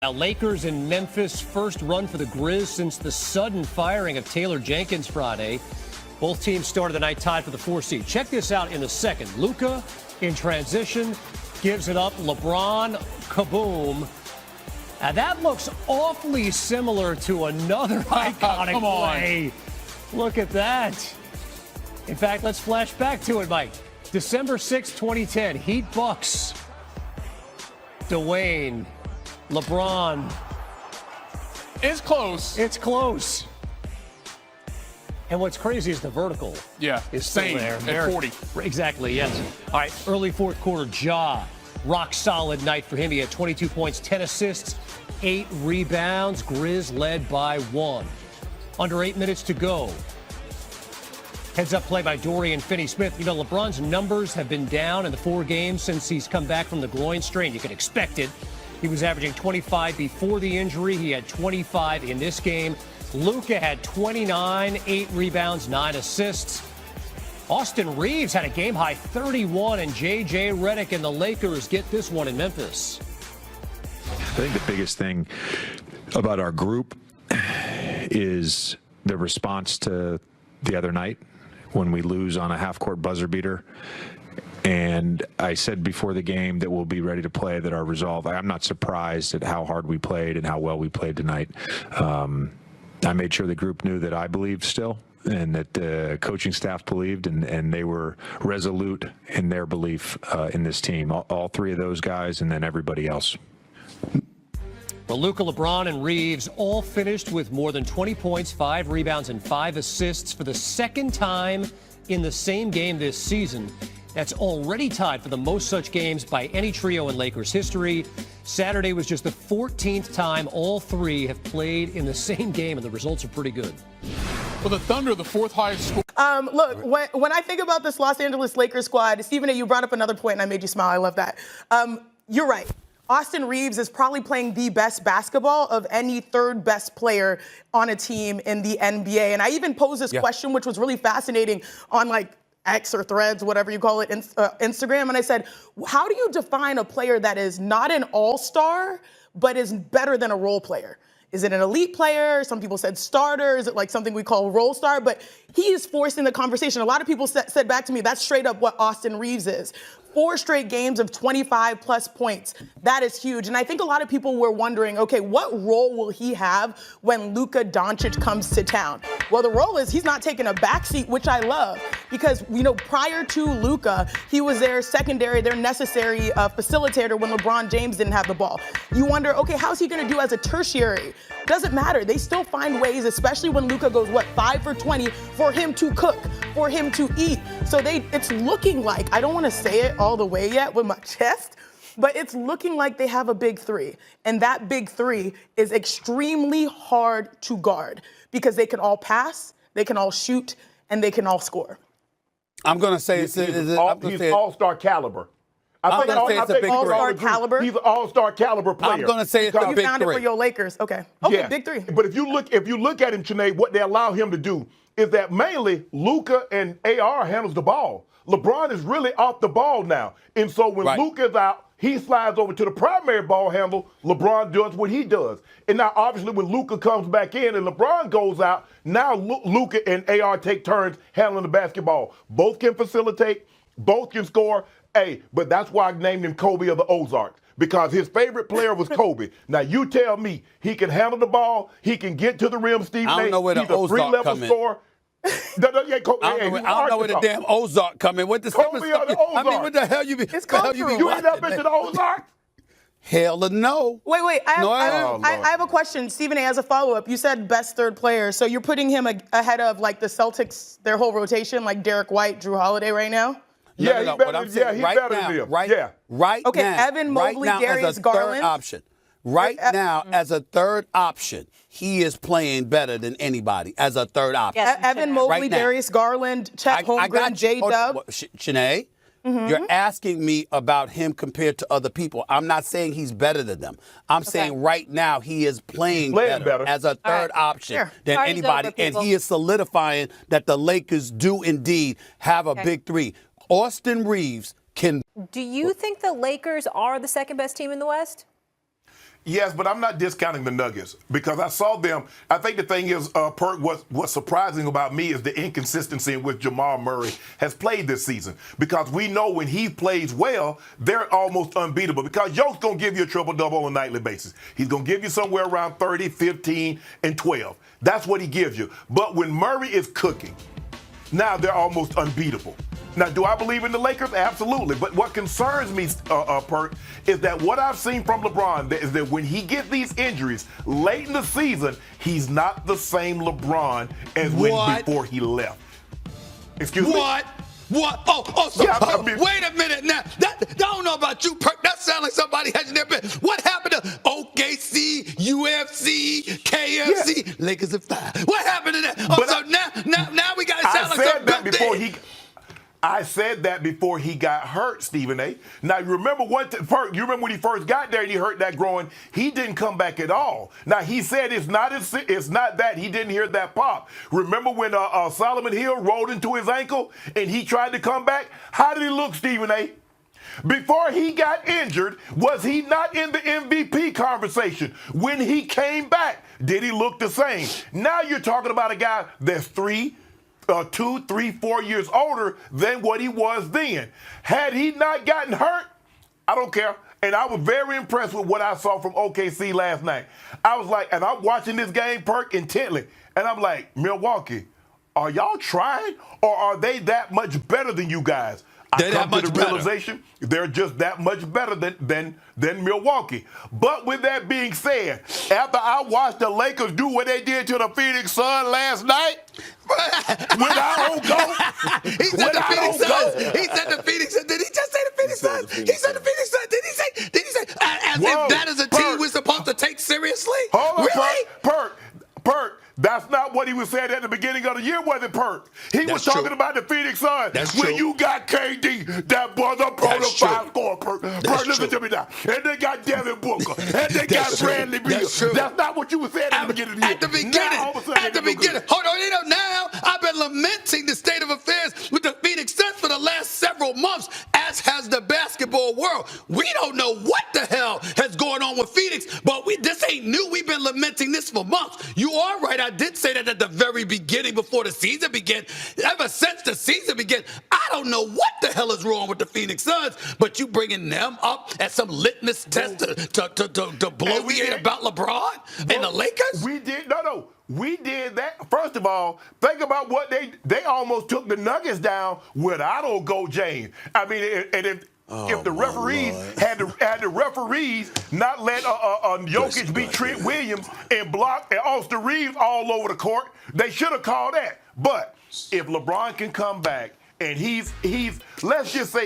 Now, Lakers in Memphis, first run for the Grizz since the sudden firing of Taylor Jenkins Friday. Both teams started the night tied for the 4 seed. Check this out in a second. Luka in transition gives it up. LeBron, kaboom. Now, that looks awfully similar to another iconic play. Look at that. In fact, let's flash back to it, Mike. December 6, 2010, Heat Bucks. Dwayne. LeBron. It's close. It's close. And what's crazy is the vertical. Yeah, is still same there. at 40. Exactly, yes. All right, early fourth quarter, Ja. Rock solid night for him. He had 22 points, 10 assists, 8 rebounds. Grizz led by 1. Under 8 minutes to go. Heads up play by Dorian Finney-Smith. You know, LeBron's numbers have been down in the 4 games since he's come back from the groin strain. You can expect it. He was averaging 25 before the injury. He had 25 in this game. Luka had 29, 8 rebounds, 9 assists. Austin Reaves had a game-high 31, and J.J. Redick and the Lakers get this one in Memphis. I think the biggest thing about our group is the response to the other night when we lose on a half-court buzzer beater. And I said before the game that we'll be ready to play, that our resolve. I'm not surprised at how hard we played and how well we played tonight. I made sure the group knew that I believed still, and that the coaching staff believed, and they were resolute in their belief in this team. All 3 of those guys, and then everybody else. Well, Luka, LeBron, and Reaves all finished with more than 20 points, 5 rebounds, and 5 assists for the second time in the same game this season. That's already tied for the most such games by any trio in Lakers history. Saturday was just the 14th time all 3 have played in the same game, and the results are pretty good. For the Thunder, the 4th highest score. Look, when I think about this Los Angeles Lakers squad, Stephen A., you brought up another point, and I made you smile. I love that. You're right. Austin Reaves is probably playing the best basketball of any third best player on a team in the NBA. And I even posed this question, which was really fascinating, on X or Threads, whatever you call it, Instagram. And I said, how do you define a player that is not an all-star, but is better than a role player? Is it an elite player? Some people said starter. Is it something we call role star? But he is forcing the conversation. A lot of people said back to me, that's straight up what Austin Reaves is. 4 straight games of 25-plus points. That is huge. And I think a lot of people were wondering, okay, what role will he have when Luka Doncic comes to town? Well, the role is he's not taking a backseat, which I love, because, prior to Luka, he was their secondary, their necessary facilitator when LeBron James didn't have the ball. You wonder, okay, how's he going to do as a tertiary? Doesn't matter. They still find ways, especially when Luka goes, 5 for 20, for him to cook, for him to eat. So it's looking like, I don't want to say it all the way yet with my chest, but it's looking like they have a big 3. And that big 3 is extremely hard to guard because they can all pass, they can all shoot, and they can all score. I'm going to say he's all-star caliber. I'm going to say it's a big 3. All-star caliber? He's an all-star caliber player. I'm going to say it's a big 3. You found it for your Lakers. Okay, big 3. But if you look at him, Sinead, what they allow him to do is that mainly Luka and AR handles the ball. LeBron is really off the ball now. And so when Luka's out, he slides over to the primary ball handle. LeBron does what he does. And now, obviously, when Luka comes back in and LeBron goes out, now Luka and AR take turns handling the basketball. Both can facilitate. Both can score. But that's why I named him Kobe of the Ozarks, because his favorite player was Kobe. Now, you tell me he can handle the ball. He can get to the rim, Stephen A. I don't know where the Ozark come in. Scorer. I don't know where the damn Ozark come in. What the Kobe of the Ozarks. I mean, what the hell you be? It's cultural. You ain't never been to the Ozarks? Hell no. Wait. I have a question. Stephen A., as a follow-up, you said best third player. So you're putting him ahead of, the Celtics, their whole rotation, like Derek White, Drew Holiday right now? Yeah, he's better than them. Right okay, now. Evan Mobley, right now, Darius as a Garland. Third option. Right now, as a third option, he is playing better than anybody as a third option. Yes, Evan Mobley, right Darius Garland, Chet Holmgren, J-Dub. Shanae, you're asking me about him compared to other people. I'm not saying he's better than them. I'm saying right now he is playing better as a third option than anybody, and he is solidifying that the Lakers do indeed have a big 3. Austin Reaves can. Do you think the Lakers are the second best team in the West? Yes, but I'm not discounting the Nuggets because I saw them. I think the thing is, Perk, what's surprising about me is the inconsistency in which Jamal Murray has played this season. Because we know when he plays well, they're almost unbeatable. Because Yoke's going to give you a triple-double on a nightly basis. He's going to give you somewhere around 30, 15, and 12. That's what he gives you. But when Murray is cooking, now they're almost unbeatable. Now, do I believe in the Lakers? Absolutely. But what concerns me, Perk, is that what I've seen from LeBron is that when he gets these injuries late in the season, he's not the same LeBron as before he left. Excuse me? What? Oh, so, Yeah, wait a minute now. I don't know about you, Perk. That sounds like somebody hasn't never been. What happened to OKC, UFC, KFC, Lakers of 5? What happened to that? Oh, so now we got to sound like some good thing. I said that before he got hurt, Stephen A. Now, you remember when he first got there and he hurt that groin, he didn't come back at all. Now, he said it's not that. He didn't hear that pop. Remember when Solomon Hill rolled into his ankle and he tried to come back? How did he look, Stephen A.? Before he got injured, was he not in the MVP conversation? When he came back, did he look the same? Now you're talking about a guy that's 2, 3, 4 years older than what he was then. Had he not gotten hurt, I don't care. And I was very impressed with what I saw from OKC last night. I was like, and I'm watching this game, Perk, intently, and I'm like, Milwaukee, are y'all trying or are they that much better than you guys? I come to the realization they're just that much better than Milwaukee. But with that being said, after I watched the Lakers do what they did to the Phoenix Suns last night, when I don't go, he said the Phoenix Suns. He said the Phoenix Suns. Did he just say the Phoenix Suns? He said the Phoenix Suns. Did he say? As if that is a team we're supposed to take seriously? Hold on, really? Perk. That's not what he was saying at the beginning of the year, was it, Perk? He was talking about the Phoenix Suns. When you got KD, that was a bona-fide scorer, Perk. Perk, listen to me now. And they got Devin Booker. And they got Bradley Beal. That's not what you were saying at the beginning of the year. At the beginning. Hold on. Now I've been lamenting the state of affairs with the Phoenix Suns for the last several months, as has the basketball world. We don't know what the hell has going on with Phoenix, but this ain't new. We've been lamenting this for months. You are right. I did say that at the very beginning before the season began. Ever since the season began, I don't know what the hell is wrong with the Phoenix Suns, but you bringing them up as some litmus test to bloviate about LeBron and the Lakers? We did. No. We did that. First of all, think about what they almost took the Nuggets down without Go James. I mean, and if the referees had the referees not let Jokic beat Trent Williams and block Austin Reeves all over the court, they should have called that. But if LeBron can come back and he's let's just say